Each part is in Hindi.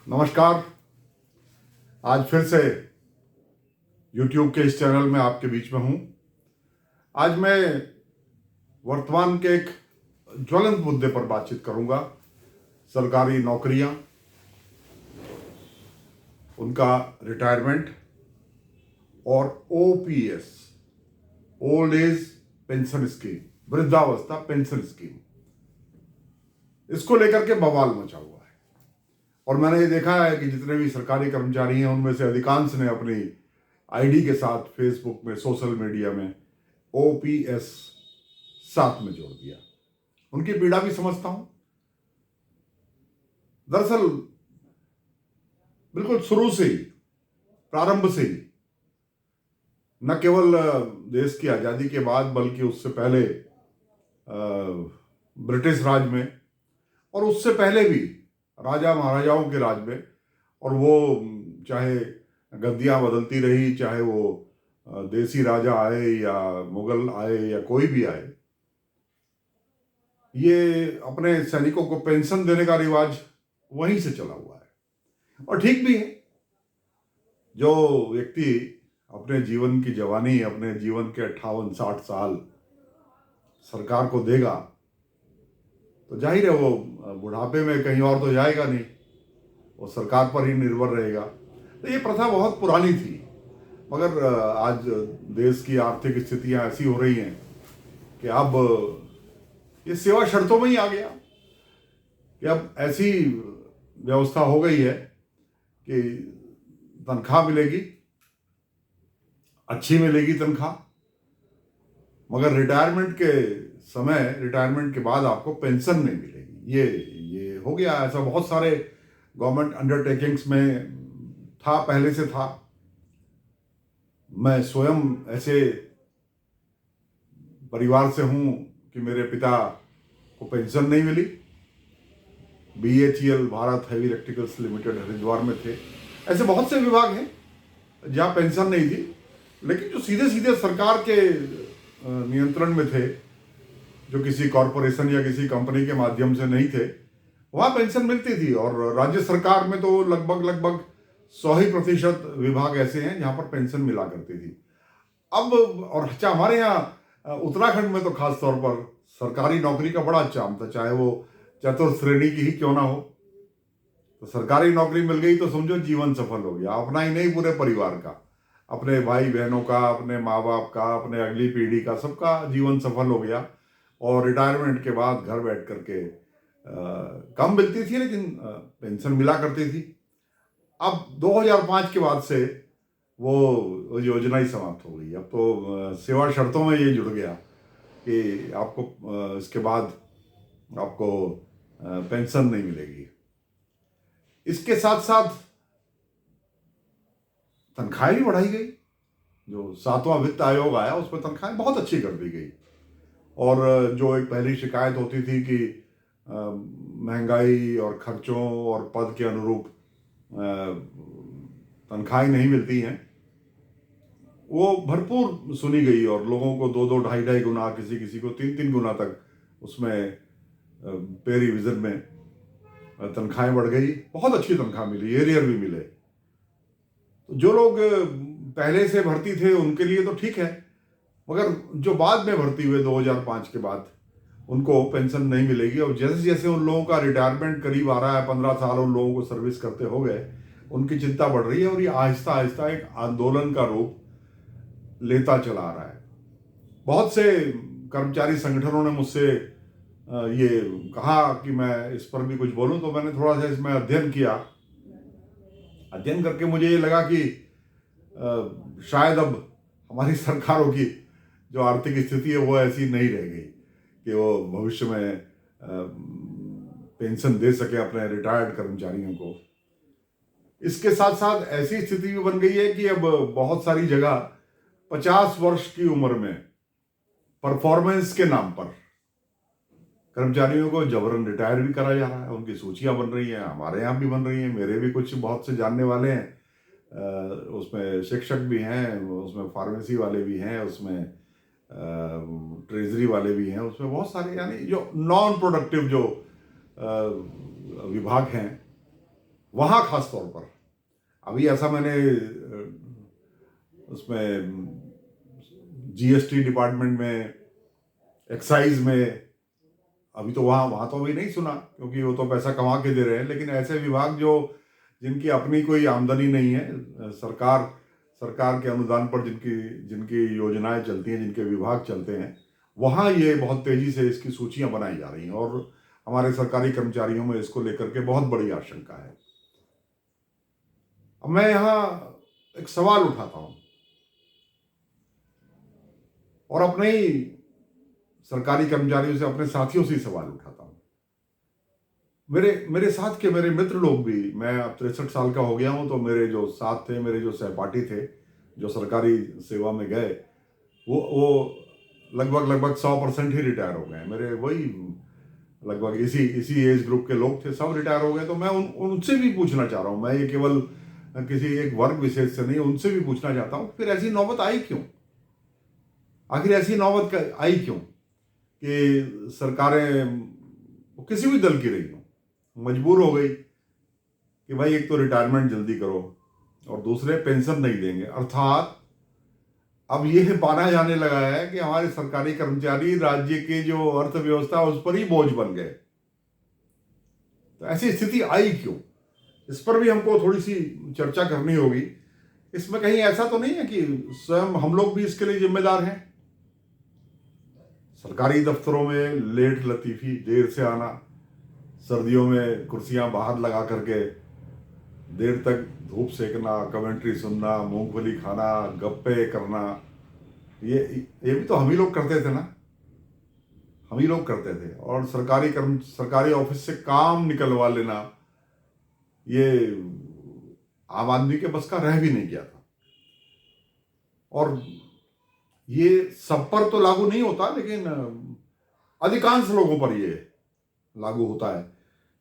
नमस्कार। आज फिर से YouTube के इस चैनल में आपके बीच में हूं। आज मैं वर्तमान के एक ज्वलंत मुद्दे पर बातचीत करूंगा। सरकारी नौकरियां, उनका रिटायरमेंट और OPS, old age pension scheme, वृद्धावस्था पेंशन स्कीम, इसको लेकर के बवाल मचा हुआ है। और मैंने ये देखा है कि जितने भी सरकारी कर्मचारी हैं उनमें से अधिकांश ने अपनी आईडी के साथ फेसबुक में, सोशल मीडिया में OPS साथ में जोड़ दिया। उनकी पीड़ा भी समझता हूं। दरअसल बिल्कुल शुरू से ही, प्रारंभ से ही, न केवल देश की आजादी के बाद बल्कि उससे पहले ब्रिटिश राज में और उससे पहले भी राजा महाराजाओं के राज में, और वो चाहे गद्दियां बदलती रही, चाहे वो देसी राजा आए या मुगल आए या कोई भी आए, ये अपने सैनिकों को पेंशन देने का रिवाज वहीं से चला हुआ है। और ठीक भी है। जो व्यक्ति अपने जीवन की जवानी, अपने जीवन के 58-60 साल सरकार को देगा तो जाहिर है वो बुढ़ापे में कहीं और तो जाएगा नहीं, वो सरकार पर ही निर्भर रहेगा। तो ये प्रथा बहुत पुरानी थी, मगर आज देश की आर्थिक स्थितियां ऐसी हो रही हैं कि अब ये सेवा शर्तों में ही आ गया कि अब ऐसी व्यवस्था हो गई है कि तनख्वाह मिलेगी, अच्छी मिलेगी तनख्वाह, मगर रिटायरमेंट के समय, रिटायरमेंट के बाद आपको पेंशन नहीं मिलेगी। ये हो गया। ऐसा बहुत सारे गवर्नमेंट अंडरटेकिंग्स में था, पहले से था। मैं स्वयं ऐसे परिवार से हूं कि मेरे पिता को पेंशन नहीं मिली। BHEL, Bharat heavy electricals limited, Haridwar में थे। ऐसे बहुत से विभाग हैं जहां पेंशन नहीं थी, लेकिन जो सीधे सीधे सरकार के नियंत्रण में थे, जो किसी कॉरपोरेशन या किसी कंपनी के माध्यम से नहीं थे, वहां पेंशन मिलती थी। और राज्य सरकार में तो लगभग 100% विभाग ऐसे हैं जहां पर पेंशन मिला करती थी। अब और अच्छा, हमारे यहाँ उत्तराखंड में तो खास तौर पर सरकारी नौकरी का बड़ा चाम था, चाहे वो चतुर्थ श्रेणी की ही क्यों ना हो। तो सरकारी नौकरी मिल गई तो समझो जीवन सफल हो गया। अपना ही नहीं, पूरे परिवार का, अपने भाई बहनों का, अपने माँ बाप का, अपने अगली पीढ़ी का, सबका जीवन सफल हो गया। और रिटायरमेंट के बाद घर बैठ करके कम मिलती थी लेकिन पेंशन मिला करती थी। अब 2005 के बाद से वो योजना ही समाप्त हो गई। अब तो सेवा शर्तों में ये जुड़ गया कि आपको इसके बाद आपको पेंशन नहीं मिलेगी। इसके साथ साथ तनख्वाहें भी बढ़ाई गई। जो 7वां वित्त आयोग आया उसमें तनख्वाहें बहुत अच्छी कर दी गई। और जो एक पहली शिकायत होती थी कि महंगाई और खर्चों और पद के अनुरूप तनख्वाहें नहीं मिलती हैं, वो भरपूर सुनी गई। और लोगों को 2-2, ढाई गुना, किसी को 3-3 गुना तक उसमें पे रिविजन में तनख्वाहें बढ़ गई। बहुत अच्छी तनख्वाह मिली, एरियर भी मिले। तो जो लोग पहले से भर्ती थे उनके लिए तो ठीक है, मगर जो बाद में भर्ती हुए 2005 के बाद, उनको पेंशन नहीं मिलेगी। और जैसे जैसे उन लोगों का रिटायरमेंट करीब आ रहा है, 15 साल उन लोगों को सर्विस करते हो गए, उनकी चिंता बढ़ रही है और ये आहिस्ता आहिस्ता एक आंदोलन का रूप लेता चला आ रहा है। बहुत से कर्मचारी संगठनों ने मुझसे ये कहा कि मैं इस पर भी कुछ बोलूं, तो मैंने थोड़ा सा इसमें अध्ययन किया। अध्ययन करके मुझे ये लगा कि शायद अब हमारी सरकारों की जो आर्थिक स्थिति है वो ऐसी नहीं रह गई कि वो भविष्य में पेंशन दे सके अपने रिटायर्ड कर्मचारियों को। इसके साथ साथ ऐसी स्थिति भी बन गई है कि अब बहुत सारी जगह 50 वर्ष की उम्र में परफॉर्मेंस के नाम पर कर्मचारियों को जबरन रिटायर भी करा जा रहा है। उनकी सूचियां बन रही हैं, हमारे यहाँ भी बन रही हैं। मेरे भी कुछ बहुत से जानने वाले हैं, उसमें शिक्षक भी हैं, उसमें फार्मेसी वाले भी हैं, उसमें ट्रेजरी वाले भी हैं, उसमें बहुत सारे, यानी जो नॉन प्रोडक्टिव जो विभाग हैं वहाँ खास तौर पर अभी ऐसा मैंने उसमें जीएसटी डिपार्टमेंट में, एक्साइज में, अभी तो वहाँ तो अभी नहीं सुना क्योंकि वो तो पैसा कमा के दे रहे हैं, लेकिन ऐसे विभाग जो जिनकी अपनी कोई आमदनी नहीं है, सरकार के अनुदान पर जिनकी जिनकी योजनाएं चलती हैं, जिनके विभाग चलते हैं, वहाँ ये बहुत तेजी से इसकी सूचियां बनाई जा रही हैं और हमारे सरकारी कर्मचारियों में इसको लेकर के बहुत बड़ी आशंका है। अब मैं यहाँ एक सवाल उठाता हूँ और अपने ही सरकारी कर्मचारियों से, अपने साथियों से सवाल उठाता हूँ। मेरे साथ के मेरे मित्र लोग भी, मैं अब 63 साल का हो गया हूँ, तो मेरे जो साथ थे, मेरे जो सहपाठी थे जो सरकारी सेवा में गए, वो लगभग 100% ही रिटायर हो गए। मेरे वही लगभग इसी एज ग्रुप के लोग थे, सब रिटायर हो गए। तो मैं उनसे भी पूछना चाह रहा हूँ, मैं ये केवल किसी एक वर्ग विशेष से नहीं, उनसे भी पूछना चाहता हूँ फिर ऐसी नौबत आई क्यों? आखिर ऐसी नौबत आई क्यों कि सरकारें किसी भी दल की रही हो मजबूर हो गई कि भाई एक तो रिटायरमेंट जल्दी करो और दूसरे पेंशन नहीं देंगे। अर्थात अब यह माना जाने लगा है कि हमारे सरकारी कर्मचारी राज्य की जो अर्थव्यवस्था उस पर ही बोझ बन गए। तो ऐसी स्थिति आई क्यों, इस पर भी हमको थोड़ी सी चर्चा करनी होगी। इसमें कहीं ऐसा तो नहीं है कि स्वयं हम लोग भी इसके लिए जिम्मेदार हैं? सरकारी दफ्तरों में लेट लतीफी, देर से आना, सर्दियों में कुर्सियां बाहर लगा करके देर तक धूप सेकना, कमेंट्री सुनना, मूंगफली खाना, गप्पे करना, ये भी तो हम ही लोग करते थे ना, हम ही लोग करते थे। और सरकारी ऑफिस से काम निकलवा लेना, ये आम आदमी के बस का रह भी नहीं गया था। और ये सब पर तो लागू नहीं होता, लेकिन अधिकांश लोगों पर ये लागू होता है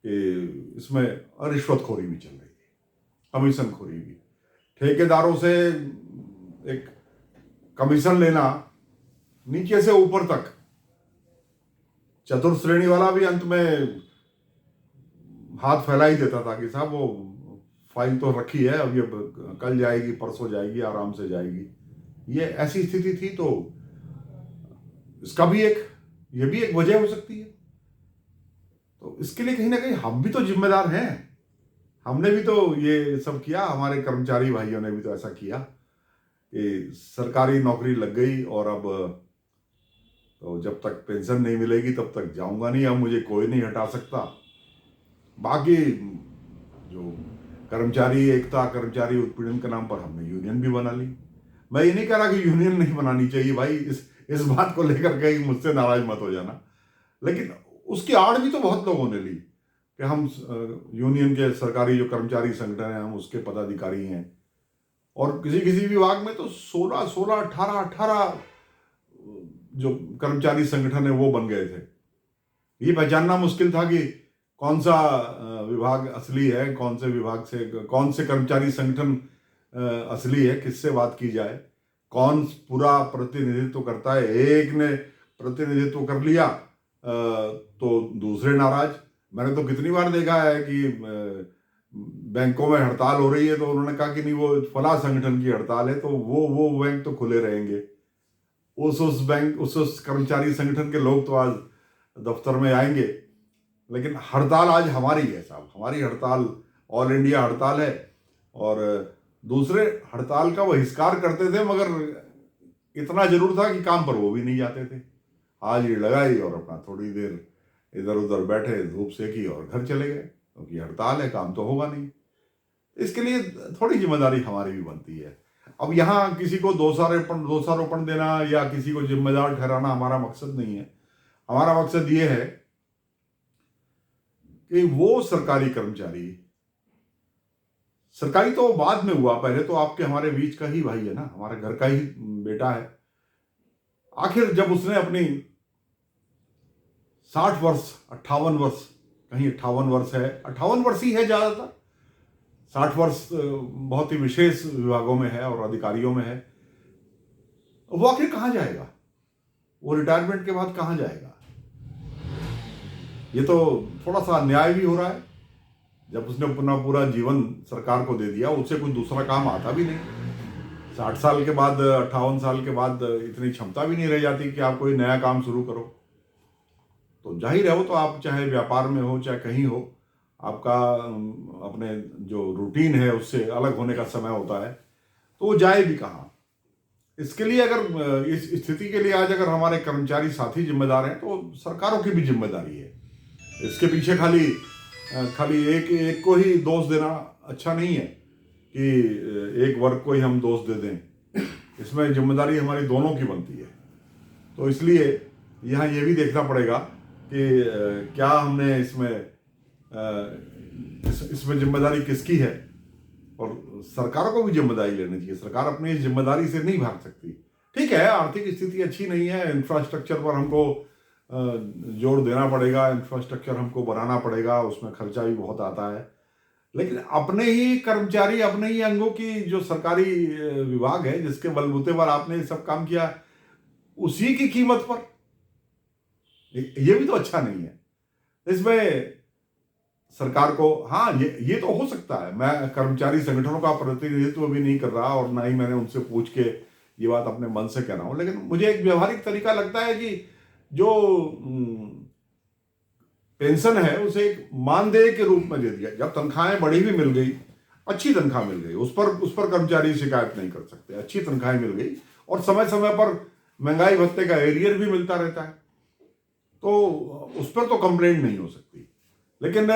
कि इसमें रिश्वतखोरी भी चल रही है, कमीशनखोरी भी, ठेकेदारों से एक कमीशन लेना नीचे से ऊपर तक। चतुर्थ श्रेणी वाला भी अंत में हाथ फैला ही देता था कि साहब वो फाइल तो रखी है, अब ये कल जाएगी, परसों जाएगी, आराम से जाएगी। ये ऐसी स्थिति थी। तो इसका भी ये भी एक वजह हो सकती है। तो इसके लिए कहीं ना कहीं हम भी तो जिम्मेदार हैं। हमने भी तो ये सब किया, हमारे कर्मचारी भाइयों ने भी तो ऐसा किया कि सरकारी नौकरी लग गई और अब तो जब तक पेंशन नहीं मिलेगी तब तक जाऊंगा नहीं, अब मुझे कोई नहीं हटा सकता। बाकी जो कर्मचारी एकता, कर्मचारी उत्पीड़न के नाम पर हमने यूनियन भी बना ली। मैं ये नहीं कह रहा कि यूनियन नहीं बनानी चाहिए भाई, इस बात को लेकर के मुझसे नाराज मत हो जाना, लेकिन उसकी आड़ भी तो बहुत लोगों ने ली कि हम यूनियन के, सरकारी जो कर्मचारी संगठन है, हम उसके पदाधिकारी हैं। और किसी विभाग में तो 16, 18 जो कर्मचारी संगठन है वो बन गए थे। ये पहचानना मुश्किल था कि कौन सा विभाग असली है, कौन से कर्मचारी संगठन असली है, किससे बात की जाए, कौन पूरा प्रतिनिधित्व करता है। एक ने प्रतिनिधित्व कर लिया तो दूसरे नाराज। मैंने तो कितनी बार देखा है कि बैंकों में हड़ताल हो रही है तो उन्होंने कहा कि नहीं, वो फला संगठन की हड़ताल है तो वो बैंक तो खुले रहेंगे। उस बैंक, उस कर्मचारी संगठन के लोग तो आज दफ्तर में आएंगे, लेकिन हड़ताल आज हमारी है साहब, हमारी हड़ताल ऑल इंडिया हड़ताल है। और दूसरे हड़ताल का बहिष्कार करते थे, मगर इतना जरूर था कि काम पर वो भी नहीं जाते थे। आज ये लगाई और अपना थोड़ी देर इधर उधर बैठे, धूप सेकी और घर चले गए, क्योंकि हड़ताल है, काम तो होगा नहीं। इसके लिए थोड़ी जिम्मेदारी हमारी भी बनती है। अब यहाँ किसी को दोषारोपण देना या किसी को जिम्मेदार ठहराना हमारा मकसद नहीं है। हमारा मकसद ये है कि वो सरकारी कर्मचारी, सरकारी तो बाद में हुआ, पहले तो आपके हमारे बीच का ही भाई है ना, हमारे घर का ही बेटा है। आखिर जब उसने अपनी 60 वर्ष, 58 वर्ष, कहीं 58 वर्ष है, 58 वर्ष ही है ज्यादातर, 60 वर्ष बहुत ही विशेष विभागों में है और अधिकारियों में है, वो आखिर कहां जाएगा? वो रिटायरमेंट के बाद कहां जाएगा? ये तो थोड़ा सा अन्याय भी हो रहा है। जब उसने अपना पूरा जीवन सरकार को दे दिया, उससे कोई दूसरा काम आता भी नहीं। 60 साल के बाद, 58 साल के बाद इतनी क्षमता भी नहीं रह जाती कि आप कोई नया काम शुरू करो। तो जाहिर है, वो तो आप चाहे व्यापार में हो चाहे कहीं हो, आपका अपने जो रूटीन है उससे अलग होने का समय होता है, तो वो जाए भी कहाँ। इसके लिए अगर इस स्थिति के लिए आज अगर हमारे कर्मचारी साथी जिम्मेदार हैं, तो सरकारों की भी जिम्मेदारी है। इसके पीछे खाली खाली एक को ही दोष देना अच्छा नहीं है कि एक वर्ग को ही हम दोष दे दें। इसमें जिम्मेदारी हमारी दोनों की बनती है। तो इसलिए यहाँ ये भी देखना पड़ेगा कि क्या हमने इसमें जिम्मेदारी किसकी है, और सरकारों को भी जिम्मेदारी लेनी चाहिए। सरकार अपनी इस जिम्मेदारी से नहीं भाग सकती। ठीक है, आर्थिक स्थिति अच्छी नहीं है, इंफ्रास्ट्रक्चर पर हमको जोर देना पड़ेगा, इंफ्रास्ट्रक्चर हमको बनाना पड़ेगा, उसमें खर्चा भी बहुत आता है। लेकिन अपने ही कर्मचारी, अपने ही अंगों की जो सरकारी विभाग है जिसके बलबूते पर आपने सब काम किया, उसी की कीमत पर, ये भी तो अच्छा नहीं है। इसमें सरकार को, हाँ, ये तो हो सकता है। मैं कर्मचारी संगठनों का प्रतिनिधित्व भी नहीं कर रहा और ना ही मैंने उनसे पूछ के ये बात अपने मन से कह रहा हूं, लेकिन मुझे एक व्यवहारिक तरीका लगता है कि जो पेंशन है उसे एक मानदेय के रूप में दे दिया। जब तनख्वाहें बढ़ी भी मिल गई, अच्छी तनख्वाह मिल गई, उस पर कर्मचारी शिकायत नहीं कर सकते। अच्छी तनख्वाहें मिल गई और समय समय पर महंगाई भत्ते का एरियर भी मिलता रहता है, तो उस पर तो कंप्लेंट नहीं हो सकती। लेकिन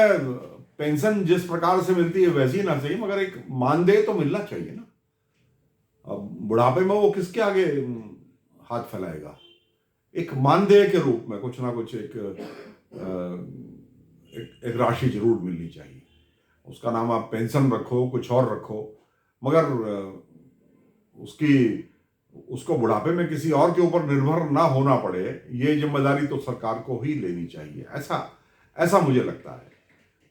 पेंशन जिस प्रकार से मिलती है वैसी ना सही, मगर एक मानदेय तो मिलना चाहिए ना। अब बुढ़ापे में वो किसके आगे हाथ फैलाएगा? एक मानदेय के रूप में कुछ ना कुछ एक राशि जरूर मिलनी चाहिए। उसका नाम आप पेंशन रखो, कुछ और रखो, मगर उसको बुढ़ापे में किसी और के ऊपर निर्भर ना होना पड़े, ये जिम्मेदारी तो सरकार को ही लेनी चाहिए। ऐसा मुझे लगता है।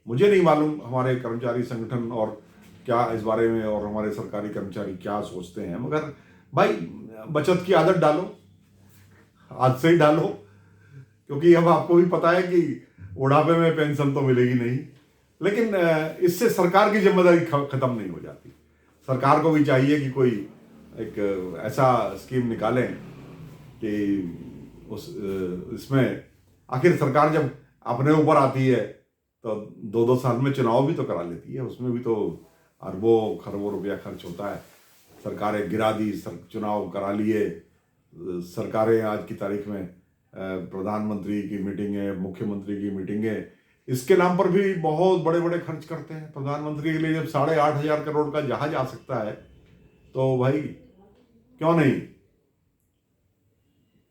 मुझे नहीं मालूम हमारे कर्मचारी संगठन और क्या इस बारे में, और हमारे सरकारी कर्मचारी क्या सोचते हैं, मगर भाई बचत की आदत डालो, आज से ही डालो, क्योंकि अब आपको भी पता है कि बुढ़ापे में पेंशन तो मिलेगी नहीं। लेकिन इससे सरकार की जिम्मेदारी खत्म नहीं हो जाती। सरकार को भी चाहिए कि कोई एक ऐसा स्कीम निकालें कि इसमें आखिर सरकार जब अपने ऊपर आती है तो 2-2 साल में चुनाव भी तो करा लेती है, उसमें भी तो अरबों खरबों रुपया खर्च होता है। सरकारें गिरा दी, चुनाव करा लिए, सरकारें आज की तारीख में प्रधानमंत्री की मीटिंगें, मुख्यमंत्री की मीटिंगें, इसके नाम पर भी बहुत बड़े बड़े खर्च करते हैं। प्रधानमंत्री के लिए जब 8,500 करोड़ का जहाज आ सकता है, तो भाई क्यों नहीं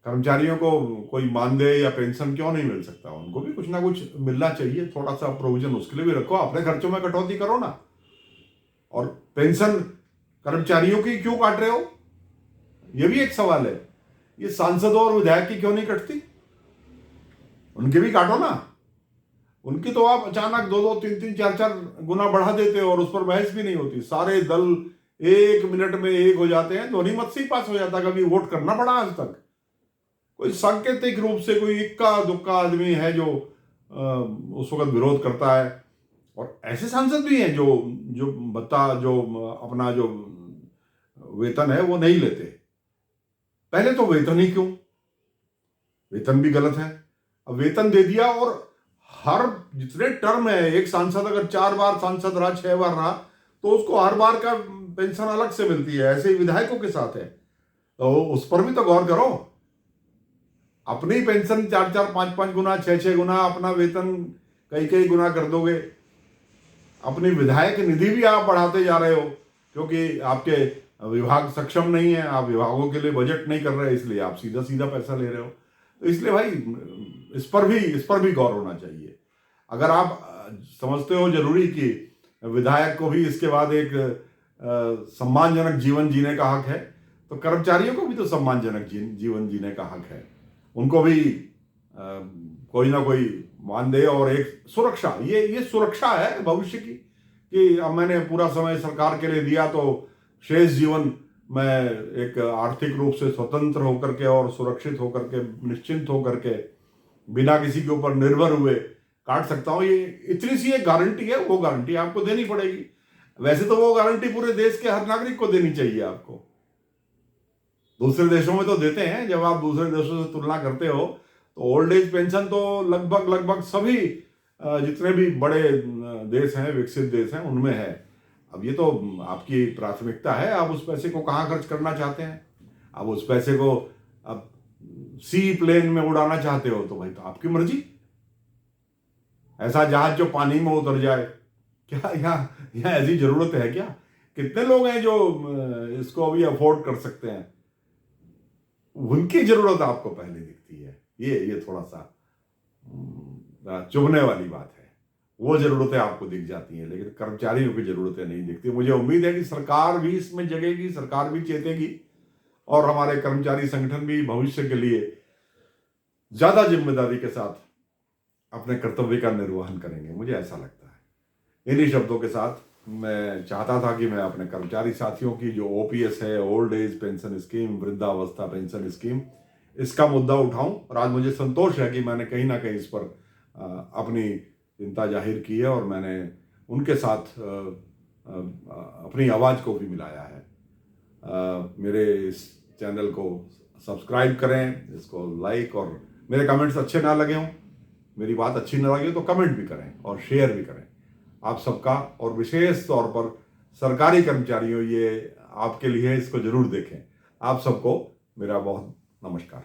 कर्मचारियों को कोई मानदेय या पेंशन क्यों नहीं मिल सकता? उनको भी कुछ ना कुछ मिलना चाहिए, थोड़ा सा प्रोविजन उसके लिए भी रखो। अपने खर्चों में कटौती करो ना। और पेंशन कर्मचारियों की क्यों काट रहे हो, यह भी एक सवाल है। ये सांसदों और विधायक की क्यों नहीं कटती? उनकी भी काटो ना। उनकी तो आप अचानक 2-2, 3-3, 4-4 गुना बढ़ा देते हो और उस पर बहस भी नहीं होती। सारे दल 1 मिनट में एक हो जाते हैं, ध्वनि मत से ही पास हो जाता। कभी वोट करना पड़ा आज तक? कोई सांकेतिक रूप से कोई इक्का दुक्का आदमी है जो उस वक्त विरोध करता है। और ऐसे सांसद भी हैं जो भत्ता, जो अपना जो वेतन है वो नहीं लेते। पहले तो वेतन ही क्यों? वेतन भी गलत है। अब वेतन दे दिया और हर जितने टर्म है, एक सांसद अगर 4 बार सांसद रहा, 6 बार रहा, तो उसको हर बार का पेंशन अलग से मिलती है। ऐसे ही विधायकों के साथ है, तो उस पर भी तो गौर करो। अपनी पेंशन 4-4, 5-5 गुना, 6-6 गुना अपना वेतन कई गुना कर दोगे। अपनी विधायक निधि भी आप बढ़ाते जा रहे हो, क्योंकि आपके विभाग सक्षम नहीं है, आप विभागों के लिए बजट नहीं कर रहे, इसलिए आप सीधा सीधा पैसा ले रहे हो। तो इसलिए भाई इस पर भी गौर होना चाहिए। अगर आप समझते हो जरूरी कि विधायक को भी इसके बाद एक सम्मानजनक जीवन जीने का हक है, तो कर्मचारियों को भी तो सम्मानजनक जीवन जीने का हक है। उनको भी कोई ना कोई मानदेय और एक सुरक्षा, ये सुरक्षा है भविष्य की, कि अब मैंने पूरा समय सरकार के लिए दिया तो शेष जीवन मैं एक आर्थिक रूप से स्वतंत्र होकर के और सुरक्षित होकर के, निश्चिंत होकर के, बिना किसी के ऊपर निर्भर हुए काट सकता हूं, ये इतनी सी एक गारंटी है, वो गारंटी आपको देनी पड़ेगी। वैसे तो वो गारंटी पूरे देश के हर नागरिक को देनी चाहिए आपको। दूसरे देशों में तो देते हैं, जब आप दूसरे देशों से तुलना करते हो तो ओल्ड एज पेंशन तो लगभग लगभग सभी जितने भी बड़े देश हैं, विकसित देश हैं, उनमें है। अब ये तो आपकी प्राथमिकता है, आप उस पैसे को कहाँ खर्च करना चाहते हैं। आप उस पैसे को अब सी प्लेन में उड़ाना चाहते हो तो भाई तो आपकी मर्जी। ऐसा जहाज जो पानी में उतर जाए, क्या यहाँ ऐसी जरूरत है क्या? कितने लोग हैं जो इसको अभी अफोर्ड कर सकते हैं? उनकी जरूरत आपको पहले दिखती है। ये थोड़ा सा चुभने वाली बात है। वो जरूरतें आपको दिख जाती हैं, लेकिन कर्मचारियों की जरूरतें नहीं दिखती। मुझे उम्मीद है कि सरकार भी इसमें जगेगी, सरकार भी चेतेगी और हमारे कर्मचारी संगठन भी भविष्य के लिए ज्यादा जिम्मेदारी के साथ अपने कर्तव्य का निर्वहन करेंगे, मुझे ऐसा लगता है। इन्हीं शब्दों के साथ मैं चाहता था कि मैं अपने कर्मचारी साथियों की जो ओपीएस है, ओल्ड एज पेंशन स्कीम, वृद्धावस्था पेंशन स्कीम, इसका मुद्दा उठाऊं। और आज मुझे संतोष है कि मैंने कहीं ना कहीं इस पर अपनी चिंता जाहिर की है और मैंने उनके साथ अपनी आवाज़ को भी मिलाया है। मेरे इस चैनल को सब्सक्राइब करें, इसको लाइक, और मेरे कमेंट्स अच्छे ना लगे हों, मेरी बात अच्छी ना लगे तो कमेंट भी करें और शेयर भी करें। आप सबका, और विशेष तौर पर सरकारी कर्मचारियों, ये आपके लिए इसको जरूर देखें। आप सबको मेरा बहुत नमस्कार।